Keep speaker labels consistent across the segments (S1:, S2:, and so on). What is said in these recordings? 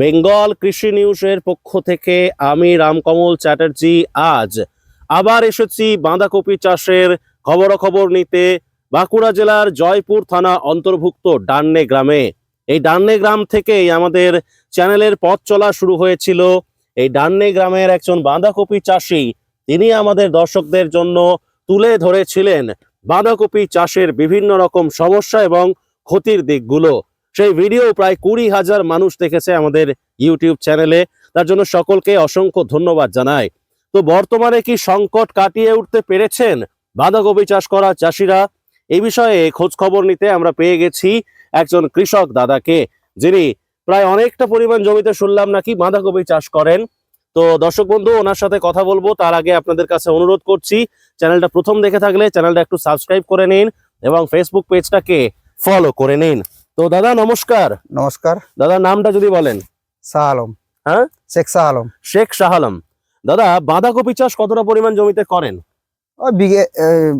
S1: বেঙ্গল কৃষি নিউজের পক্ষ থেকে আমি রামকমল চ্যাটার্জি আজ আবার এসেছি বাঁধাকপি চাষের খবরাখবর নিতে বাঁকুড়া জেলার জয়পুর থানা অন্তর্ভুক্ত ডান্নে গ্রামে। এই ডান্নে গ্রাম থেকেই আমাদের চ্যানেলের পথ চলা শুরু হয়েছিল। এই ডান্নে গ্রামের একজন বাঁধাকপি চাষি তিনি আমাদের দর্শকদের জন্য তুলে ধরেছিলেন বাঁধাকপি চাষের বিভিন্ন রকম সমস্যা এবং ক্ষতির দিকগুলো। সেই ভিডিও প্রায় 20,000 মানুষ দেখেছে আমাদের ইউটিউব চ্যানেলে। তার জন্য সকলকে অসংখ্য ধন্যবাদ জানাই। তো বর্তমানে কি সংকট কাটিয়ে উঠতে পেরেছেন বাঁধাকপি চাষ করা চাষিরা? এই বিষয়ে খোঁজ খবর নিতে আমরা পেয়ে গেছি একজন কৃষক দাদাকে, যিনি প্রায় অনেকটা পরিমাণ জমিতে শুনলাম নাকি বাঁধাকপি চাষ করেন। তো দর্শক বন্ধু, ওনার সাথে কথা বলবো তার আগে আপনাদের কাছে অনুরোধ করছি, চ্যানেলটা প্রথম দেখে থাকলে চ্যানেলটা একটু সাবস্ক্রাইব করে নিন এবং ফেসবুক পেজটাকে ফলো করে নিন। তো দাদা নমস্কার।
S2: নমস্কার।
S1: দাদার নামটা যদি বলেন।
S2: শাহ আলম।
S1: হ্যাঁ,
S2: শেখ শাহ আলম।
S1: শেখ শাহ আলম। দাদা বাঁধাকপি চাষ কতটা পরিমাণ জমিতে করেন?
S2: ওই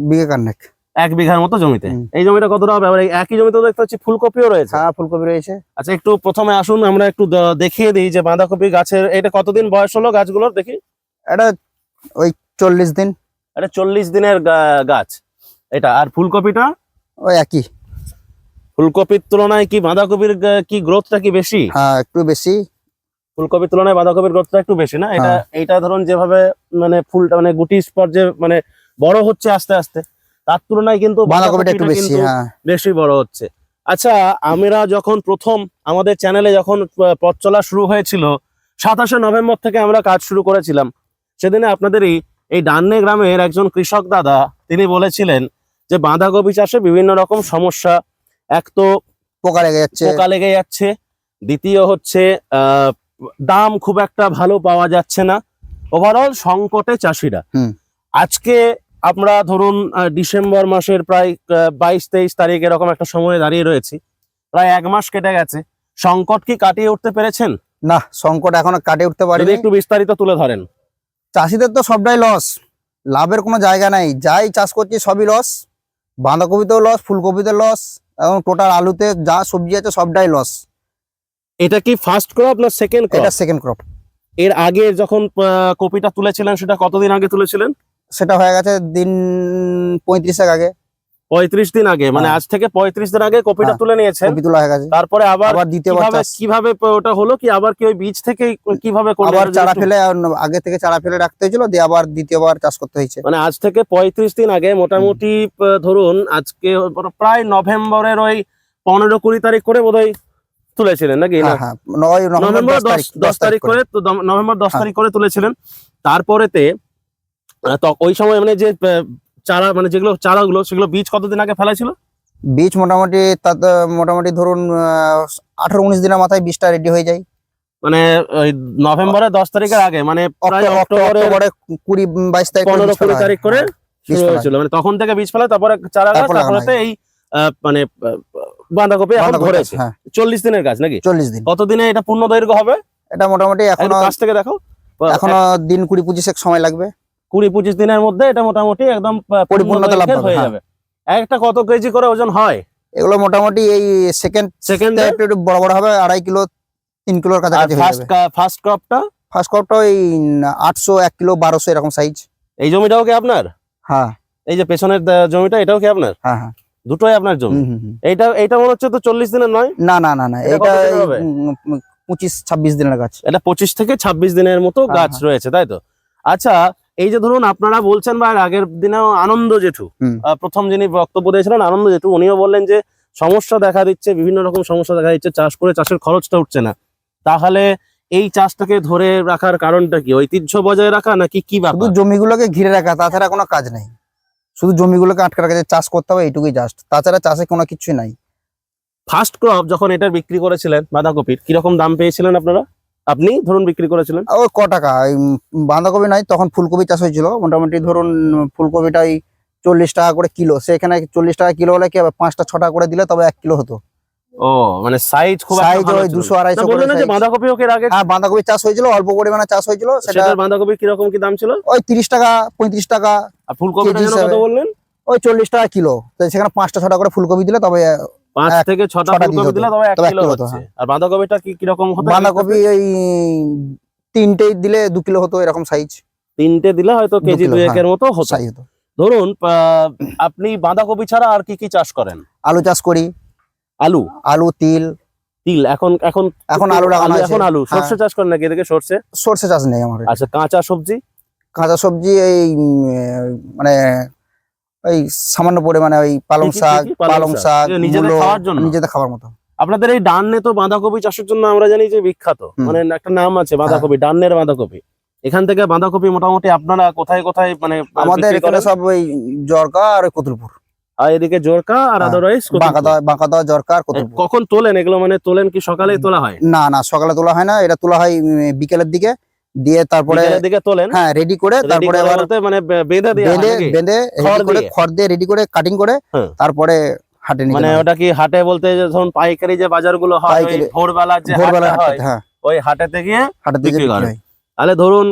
S2: বিঘে কান্নেক।
S1: 1 বিঘার মতো জমিতে। এই জমিটা কতটা হবে? একই জমিতে দেখতে পাচ্ছি ফুলকপিও রয়েছে।
S2: হ্যাঁ, ফুলকপি রয়েছে।
S1: আচ্ছা, একটু প্রথমে আসুন আমরা একটু দেখিয়ে দিই যে বাঁধাকপি গাছের এটা কতদিন বয়স হলো গাছগুলোর, দেখি।
S2: এটা ওই 40 দিন।
S1: এটা 40 দিনের গাছ এটা। আর ফুলকপিটা?
S2: ওই একই।
S1: ফুলকপির তুলনায় কি বাঁধাকপির কি গ্রোথটা কি বেশি?
S2: হ্যাঁ, একটু বেশি।
S1: ফুলকপির তুলনায় বাঁধাকপির গ্রোথটা একটু বেশি না? এটা ধরুন যেভাবে মানে ফুলটা মানে গুটি পর্যায়ে মানে বড় হচ্ছে আস্তে আস্তে, তার তুলনায় কিন্তু
S2: বাঁধাকপিটা একটু বেশি। হ্যাঁ,
S1: বেশি বড় হচ্ছে। আচ্ছা, আমরা যখন প্রথম আমাদের চ্যানেলে যখন পথ চলা শুরু হয়েছিল 27শে নভেম্বর থেকে আমরা কাজ শুরু করেছিলাম, সেদিনে আপনাদেরই এই ডান্নে গ্রামের একজন কৃষক দাদা তিনি বলেছিলেন যে বাঁধাকপি চাষে বিভিন্ন রকম সমস্যা। এক তো
S2: পোকা লেগে
S1: যাচ্ছে, দ্বিতীয় হচ্ছে দাম খুব একটা ভালো পাওয়া যাচ্ছে না, ওভারঅল সংকটে চাষিরা। আজকে আমরা ধরুন ডিসেম্বর মাসের প্রায় 22-23 তারিখ এরকম একটা সময়ে দাঁড়িয়ে রয়েছি, প্রায় 1 মাস কেটে গেছে। সংকট কি কাটিয়ে উঠতে পেরেছেন?
S2: না, সংকট এখনো কাটিয়ে উঠতে পারিনি।
S1: একটু বিস্তারিত তুলে ধরেন।
S2: চাষিদের তো সবটাই লস, লাভের কোনো জায়গা নাই। যাই চাষ করছি সবই লস। বাঁধাকপিতেও লস, ফুলকপিতে লস, এবং টোটাল আলুতে যা সবজি আছে সবটাই লস।
S1: এটা কি ফার্স্ট ক্রপ না সেকেন্ড ক্রপ?
S2: এটা সেকেন্ড ক্রপ।
S1: এর আগে যখন কপিটা তুলেছিলেন সেটা কতদিন আগে তুলেছিলেন?
S2: সেটা হয়ে গেছে দিন 35 আগে।
S1: 35 দিন আগে, মানে আজ থেকে 35 দিন আগে কপিটা তুলে নিয়েছেন।
S2: কপি তোলা হয়ে গেছে।
S1: তারপরে আবার
S2: দ্বিতীয়বার
S1: কিভাবে ওটা হলো কি? আবার কি ওই বীজ থেকে কিভাবে
S2: আবার চারা ফেলে, আগে থেকে চারা ফেলে রাখতে হয়েছিল, দিয়ে আবার দ্বিতীয়বার চাষ করতে হয়েছে।
S1: মানে আজ থেকে 35 দিন আগে মোটামুটি ধরুন আজকে প্রায় নভেম্বরের ওই 15-20 তারিখ করে বোধহয় তুলেছিলেন নাকি? নভেম্বর 10 তারিখ করে, নভেম্বর 10 তারিখ করে তুলেছিলেন। তারপরেতে ওই সময় মানে যে চারা মানে যেগুলো চারাগুলো সেগুলো বীজ কতদিন আগে ফেলা ছিল?
S2: বীজ মোটামুটি ধরুন 18-19 দিনের মাথায় বীজটা রেডি হয়ে যায়।
S1: মানে ওই নভেম্বরের 10 তারিখের আগে, মানে প্রায় অক্টোবরে
S2: 20-22 তারিখ
S1: 15-20 তারিখ করে শুরু হয়েছিল। মানে তখন থেকে বীজ ফেলা, তারপরে চারা গাছ, তারপরে এই মানে বাঁধাকপি এখন ধরেছে। 40 দিনের গাছ নাকি?
S2: 40 দিন।
S1: কতদিনে এটা পূর্ণ দৈর্ঘ্য হবে?
S2: এটা মোটামুটি এখনো
S1: কাছ থেকে দেখো,
S2: এখনো দিন 20-25 সময় লাগবে।
S1: 20-25 দিনের মধ্যে এটা মোটামুটি একদম
S2: পরিপূর্ণতা লাভ
S1: হয়ে যাবে। একটা কত কেজি করে ওজন হয়
S2: এগুলো? মোটামুটি এই সেকেন্ড একটু বড় বড় হবে, 2.5 কিলো 3 কিলোর কাছাকাছি হয়ে যাবে।
S1: ফার্স্ট ক্রপটা
S2: ওই 800, 1 কিলো 1200 এরকম সাইজ।
S1: এই জমিটাও কি আপনার?
S2: হ্যাঁ।
S1: এই যে পেছনের জমিটা এটাও কি আপনার?
S2: হ্যাঁ হ্যাঁ,
S1: দুটোই আপনার জমি। এইটা মনে হচ্ছে তো 40 দিনের নয়?
S2: না না না না, এটা 25-26 দিনের গাছ।
S1: এটা 25 থেকে 26 দিনের মতো গাছ রয়েছে, তাই তো? আচ্ছা, এই যে ধরুন আপনারা বলছেন বা আগের দিনেও আনন্দ জেঠু প্রথম যিনি বক্তব্য দিয়েছিলেন, আনন্দ জেঠু, উনিও বললেন যে সমস্যা দেখা দিচ্ছে, বিভিন্ন রকম সমস্যা দেখা দিচ্ছে, চাষ করে চাষের খরচটা উঠছে না। তাহলে এই চাষটাকে ধরে রাখার কারণটা কি? ঐতিহ্য বজায় রাখা নাকি কি ব্যাপার?
S2: শুধু জমিগুলোকে ঘিরে রাখা, তাছাড়া কোনো কাজ নাই। শুধু জমিগুলোকে আটকে রাখা, চাষ করতে হবে এইটুকুই জাস্ট, তাছাড়া চাষে কোনো কিছু নাই।
S1: ফার্স্ট ক্রপ যখন এটার বিক্রি করেছিলেন বাঁধাকপির, কিরকম দাম পেয়েছিলেন আপনারা? আপনি ধরুন বিক্রি করেছিলেন
S2: ওই ক টাকা? বাঁধাকপি নাই, তখন ফুলকপি চাষ হয়েছিল। মোটামুটি ধরুন ফুলকপিটাই 40 টাকা করে কিলো। সেখানে 40 টাকা কিলো হলে কি 5টা-6 টাকা করে দিলে তবে 1 কিলো হতো।
S1: ও, মানে সাইজ খুব
S2: সাইজ ওই 200-250 করে।
S1: যে বাঁধাকপি ওকে আগে
S2: বাঁধাকপি চাষ হয়েছিল, অল্প পরিমাণে চাষ হয়েছিল।
S1: সেটা বাঁধাকপি কিরকম কি দাম ছিল?
S2: ওই 30 টাকা 35 টাকা।
S1: আর ফুলকপিটা কত বললেন?
S2: ওই 40 টাকা কিলো। তো সেখানে 5টা-6টা করে ফুলকপি দিলে তবে
S1: 5 থেকে 6টা
S2: ছটা
S1: ফুলকপি
S2: দিতে
S1: দিলে
S2: হতো,
S1: তবে 1
S2: তবে 1
S1: কিলো
S2: কিলো
S1: হচ্ছে।
S2: হতো, হ্যাঁ।
S1: আর বাঁধাকপিটা কি কিরকম হতো?
S2: বাঁধাকপি ওই 3টে দিলে 2 কিলো হতো, এরকম সাইজ।
S1: 3টে দিলে হয়তো
S2: 2
S1: কেজি
S2: কিলো,
S1: 2
S2: হ্যাঁ,
S1: এর মতো হতো।
S2: সাইজ হতো।
S1: ধরুন আপনি বাঁধাকপি ছাড়া আর কি কি চাষ করেন?
S2: আলু চাষ করি,
S1: আলু,
S2: আলু, তিল।
S1: তিল, এখন এখন
S2: এখন
S1: তো
S2: আলু লাগানো আছে,
S1: এখন আলু,
S2: হ্যাঁ।
S1: সর্ষে চাষ করেন নাকি এদিকে? সর্ষে,
S2: সর্ষে চাষ নেই আমার।
S1: আচ্ছা, কাঁচা সবজি?
S2: কাঁচা সবজি এই মানে ওই সামান্য পরিমাণে ওই পালং
S1: কি
S2: শাক, পালং শাক,
S1: নিজেদের
S2: মূলো,
S1: খাওয়ার জন্য?
S2: নিজেদের খাবার মতো।
S1: আপনাদের এই ডান্নে তো বাঁধাকপি চাষের জন্য আমরা জানি যে বিখ্যাত,
S2: হুম।
S1: মানে একটা নাম আছে বাঁধাকপি, ডান্নের বাঁধাকপি। এখান থেকে বাঁধাকপি মোটামুটি আপনারা কোথায় কোথায় মানে
S2: আমাদের
S1: বিক্রি
S2: এখানে
S1: করেন?
S2: সব ওই জরকা আর ওই কতুলপুর,
S1: আর এদিকে জোরকা আর
S2: হ্যাঁ।
S1: আদারওয়াইজ
S2: বাঁকাদা, জরকা আর কতুলপুর।
S1: কখন তোলেন এগুলো? মানে তোলেন কি সকালেই তোলা হয়?
S2: না না, সকালে তোলা হয় না, এটা তোলা হয় বিকেলের দিকে, দিয়ে তারপরে
S1: বিকেলের দিকে তোলেন?
S2: হ্যাঁ রেডি করে,
S1: রেডি
S2: তারপরে
S1: করে
S2: আবার
S1: বলতে মানে বেঁধে দেওয়া হয়
S2: বেঁধে
S1: নাকি?
S2: বেঁধে
S1: খড়
S2: রেডি করে,
S1: দিয়ে?
S2: খড় দিয়ে রেডি করে কাটিং করে,
S1: হ্যাঁ।
S2: তারপরে হাটে নিয়ে
S1: মানে
S2: যাওয়া হয়।
S1: ওটা কি হাটে বলতে যে ধরুন পাইকারি যে বাজারগুলো হয়, ওই
S2: পাইকারি,
S1: ভোরবেলা যে
S2: ভোরবেলা
S1: হাটটা হয়,
S2: হাটে, হ্যাঁ,
S1: ওই হাটেতে গিয়ে
S2: হাটে দিয়ে
S1: বিক্রি
S2: বিক্রি
S1: করেন।
S2: হয়।
S1: তাহলে ধরুন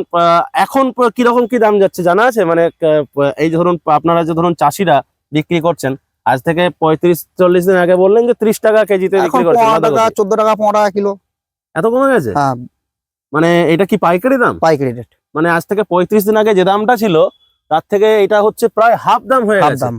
S1: এখন কিরকম কি দাম যাচ্ছে জানা আছে? মানে এই যে ধরুন আপনারা যে ধরুন চাষিরা বিক্রি করছেন, আজ থেকে 35-40 দিন আগে বললেন যে 30 টাকা কেজিতে
S2: এখন
S1: বিক্রি করছেন
S2: 15 টাকা,
S1: বাঁধাকপি।
S2: 14 টাকা, 15 টাকা কিলো।
S1: এত কমে গেছে?
S2: হ্যাঁ,
S1: মানে এটা কি পাইকারি দাম?
S2: পাইকারি রেট,
S1: মানে আজ থেকে 35 দিন আগে যে দামটা ছিল তার থেকে এটা হচ্ছে প্রায় হাফ দাম হয়ে
S2: হাফ
S1: গেছে।
S2: দাম।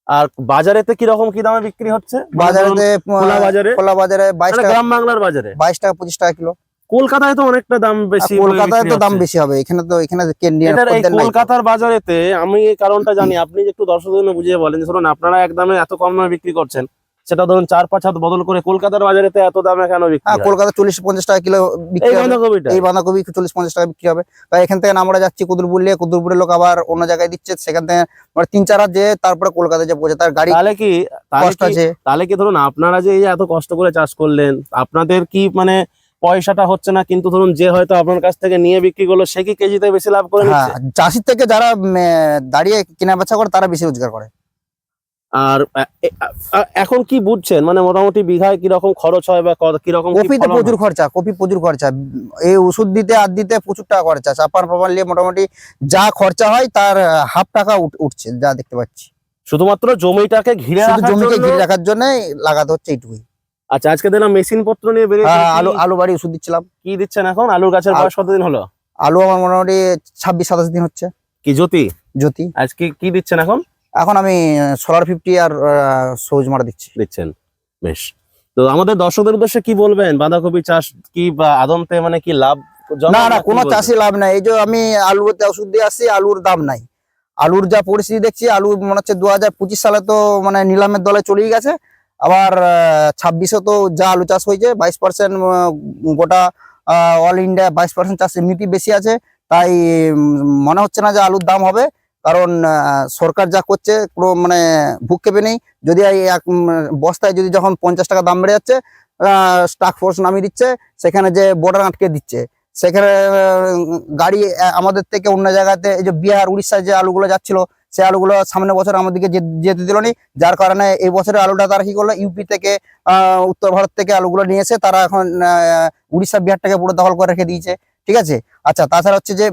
S1: আর বাজারেতে কিরকম কি দামে বিক্রি হচ্ছে? মানে ধরুন
S2: বাজারে
S1: খোলা বাজারে,
S2: খোলা বাজারে 22
S1: মানে
S2: টাকা,
S1: গ্রাম বাংলার বাজারে
S2: 22 টাকা, 25 টাকা কিলো।
S1: কলকাতায় তো অনেকটা দাম
S2: আর
S1: বেশি
S2: কলকাতায়
S1: বিক্রি
S2: তো দাম
S1: হচ্ছে।
S2: বেশি হবে, এখানে তো এখানে কেন্দ্রীয়
S1: এটার এই
S2: খদ্দের নাই তো।
S1: কলকাতার বাজারেতে আমি এই কারণটা জানি, আপনি একটু দর্শকদের জন্য বুঝিয়ে বলেন যে ধরুন আপনারা এক দামে এত কম দামে বিক্রি করছেন, সেটা ধরুন 4-5 হাত বদল করে কলকাতার বাজারেতে এত দামে কেন বিক্রি
S2: হ্যাঁ,
S1: হয়?
S2: কলকাতা 40-50 টাকা কিলো বিক্রি
S1: এই
S2: হবে।
S1: বাঁধাকপিটা
S2: এই বাঁধাকপি 40-50 টাকা বিক্রি হবে। তাই এখান থেকে আমরা যাচ্ছি কুতুরপুর নিয়ে, কুতুরপুরের লোক আবার অন্য জায়গায় দিচ্ছে, সেখান থেকে মানে 3-4 হাত যে তারপরে কলকাতা যে পৌঁছে, তার গাড়ি
S1: তাহলে কি
S2: কষ্ট আছে।
S1: তাহলে কি ধরুন আপনারা যে এই এত কষ্ট করে চাষ করলেন, আপনাদের কি মানে পয়সাটা হচ্ছে না, কিন্তু ধরুন যে হয়তো আপনার কাছ থেকে নিয়ে বিক্রি করলো সে কি কেজিতে বেশি লাভ করে
S2: হ্যাঁ,
S1: নিচ্ছে?
S2: চাষির থেকে যারা দাঁড়িয়ে কেনা বেচা করে তারা বেশি রোজগার করে।
S1: আর এখন কি বুঝছেন মানে মোটামুটি বিঘায় কিরকম খরচ হয় বা কিরকম কি
S2: কপিতে
S1: ফলন
S2: প্রচুর
S1: হয়?
S2: খরচা, কপি প্রচুর খরচা, এই ওষুধ দিতে আর দিতে প্রচুর টাকা খরচা, চাপার ফাপার নিয়ে মোটামুটি যা খরচা হয় তার হাফ টাকা উঠছে, যা দেখতে পাচ্ছি।
S1: শুধুমাত্র জমিটাকে ঘিরে
S2: শুধু
S1: রাখার
S2: জমিকে
S1: জন্য?
S2: ঘিরে রাখার জন্য লাগাতে হচ্ছে এইটুকুই।
S1: আচ্ছা, আজকে দিলাম মেশিন পত্র নিয়ে বেরিয়েছেন।
S2: হ্যাঁ, আলু আলু বাড়ি ওষুধ দিচ্ছিলাম।
S1: কি দিচ্ছেন এখন? আলুর গাছের বয়স কতদিন হলো?
S2: আলু আমার মোটামুটি 26-27 দিন হচ্ছে।
S1: কি জ্যোতি
S2: জ্যোতি,
S1: আজকে কি দিচ্ছেন এখন?
S2: এখন আমি সোলার 50 আর সবুজ মারা দিচ্ছি।
S1: দিচ্ছেন, বেশ। তো আমাদের দর্শকদের উদ্দেশ্যে কি বলবেন? বাঁধাকপি চাষ কি বা আদমতে মানে কি লাভ?
S2: না না, কোনো চাষি লাভ নাই। এই যে আমি আলুতে ওষুধ দিয়ে আসছি, আলুর দাম নাই। আলুর যা পরিস্থিতি দেখছি, আলু মনে হচ্ছে 2025 সালে তো মানে নিলামের দলে চলেই গেছে। আবার 26-এ তো যা আলু চাষ হয়েছে 22%, গোটা অল ইন্ডিয়া 22% চাষ এমনিতেই বেশি আছে। তাই মনে হচ্ছে না যে আলুর দাম হবে, কারণ সরকার যা করছে পুরো মানে ভূক্ষেপে নেই। যদি এই এক বস্তায় যদি যখন 50 টাকা দাম বেড়ে যাচ্ছে, স্টাক ফোর্স নামিয়ে দিচ্ছে, সেখানে যে বর্ডার আটকে দিচ্ছে, সেখানে গাড়ি আমাদের থেকে অন্য জায়গাতে, এই যে বিহার উড়িষ্যায় যে আলুগুলো যাচ্ছিল, সেই আলুগুলো সামনের বছর আমাদেরকে যেতে দিল নি, যার কারণে এই বছরের আলুটা তারা কি করলো, ইউপি থেকে উত্তর ভারত থেকে আলুগুলো নিয়ে এসে তারা এখন উড়িষ্যা বিহারটাকে পুরো দখল করে রেখে দিয়েছে। ঠিক আছে। আচ্ছা, তাছাড়া হচ্ছে যে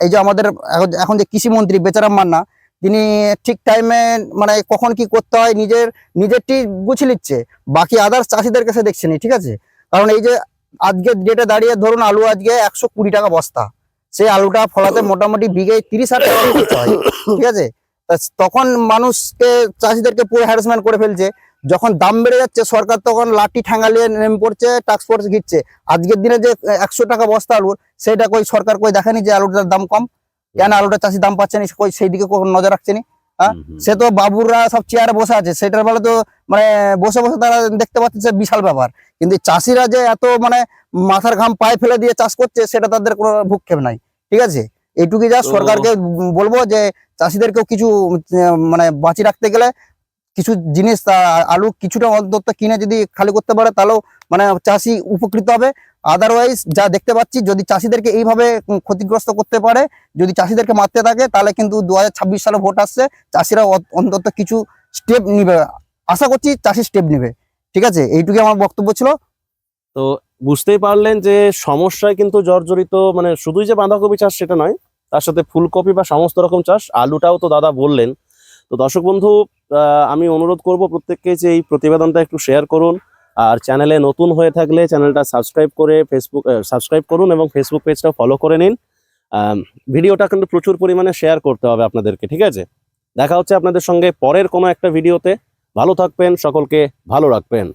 S2: এই যে আমাদের এখন যে কৃষিমন্ত্রী বেচারাম মান্না, তিনি ঠিক টাইমে মানে কখন কি করতে হয় নিজেরটি গুছিয়ে নিচ্ছে, বাকি আদার্স চাষিদের কাছে দেখছে না। ঠিক আছে। কারণ এই যে আজকে ডেটে দাঁড়িয়ে ধরুন আলু আজকে 120 টাকা বস্তা, সেই আলুটা ফলাতে মোটামুটি বিঘায় 30,000 টাকা খরচা হয়। ঠিক আছে। তখন মানুষকে, চাষিদেরকে পুরো হ্যারাসমেন্ট করে ফেলছে। যখন দাম বেড়ে যাচ্ছে, সরকার তখন লাঠি ঠ্যাঙ্গালিয়ে নেমে পড়ছে, টাস্ক ফোর্স ঘিরছে। আজকের দিনে যে 100 টাকা বস্তা আলুর, সেটা কই সরকার কই দেখেনি যে আলুটার দাম কম, কেন আলুটা চাষি দাম পাচ্ছে না, কই সেই দিকে নজর রাখছে না। হ্যাঁ, সে তো বাবুররা সব চেয়ারে বসে আছে, সেটার বেলা তো মানে বসে বসে তারা দেখতে পাচ্ছে বিশাল ব্যাপার। কিন্তু চাষিরা যে এত মানে মাথার ঘাম পায়ে ফেলে দিয়ে চাষ করছে, সেটা তাদের কোনো ভূক্ষেপ নাই। ঠিক আছে। এইটুকুই যা সরকারকে বলবো যে চাষিদেরকেও কিছু মানে বাঁচিয়ে রাখতে গেলে কিছু জিনিস, আলু কিছুটা অন্তত কিনে যদি খালি করতে পারে, তাহলেও মানে চাষি উপকৃত হবে। আদারওয়াইজ যা দেখতে পাচ্ছি, যদি চাষিদেরকে এইভাবে ক্ষতিগ্রস্ত করতে পারে, যদি চাষিদেরকে মারতে থাকে, তাহলে কিন্তু 2026 সালে ভোট আসছে, চাষিরা অন্তত কিছু স্টেপ নিবে, আশা করছি চাষি স্টেপ নেবে। ঠিক আছে, এইটুকুই আমার বক্তব্য ছিল।
S1: তো বুঝতেই পারলেন যে সমস্যায় কিন্তু জর্জরিত, মানে শুধুই যে বাঁধাকপি চাষ সেটা নয়, তার সাথে ফুলকপি বা সমস্ত রকম চাষ, আলুটাও তো দাদা বললেন। তো দর্শক বন্ধু, আমি অনুরোধ করব প্রত্যেককে যে এই প্রতিবেদনটা একটু শেয়ার করুন, আর চ্যানেলে নতুন হয়ে থাকলে চ্যানেলটা সাবস্ক্রাইব করুন এবং ফেসবুক পেজটা ফলো করে নিন। ভিডিওটা কিন্তু প্রচুর পরিমাণে শেয়ার করতে হবে আপনাদেরকে, ঠিক আছে? দেখা হচ্ছে আপনাদের সঙ্গে পরের কোনো একটা ভিডিওতে। ভালো থাকবেন, সকলকে ভালো রাখবেন।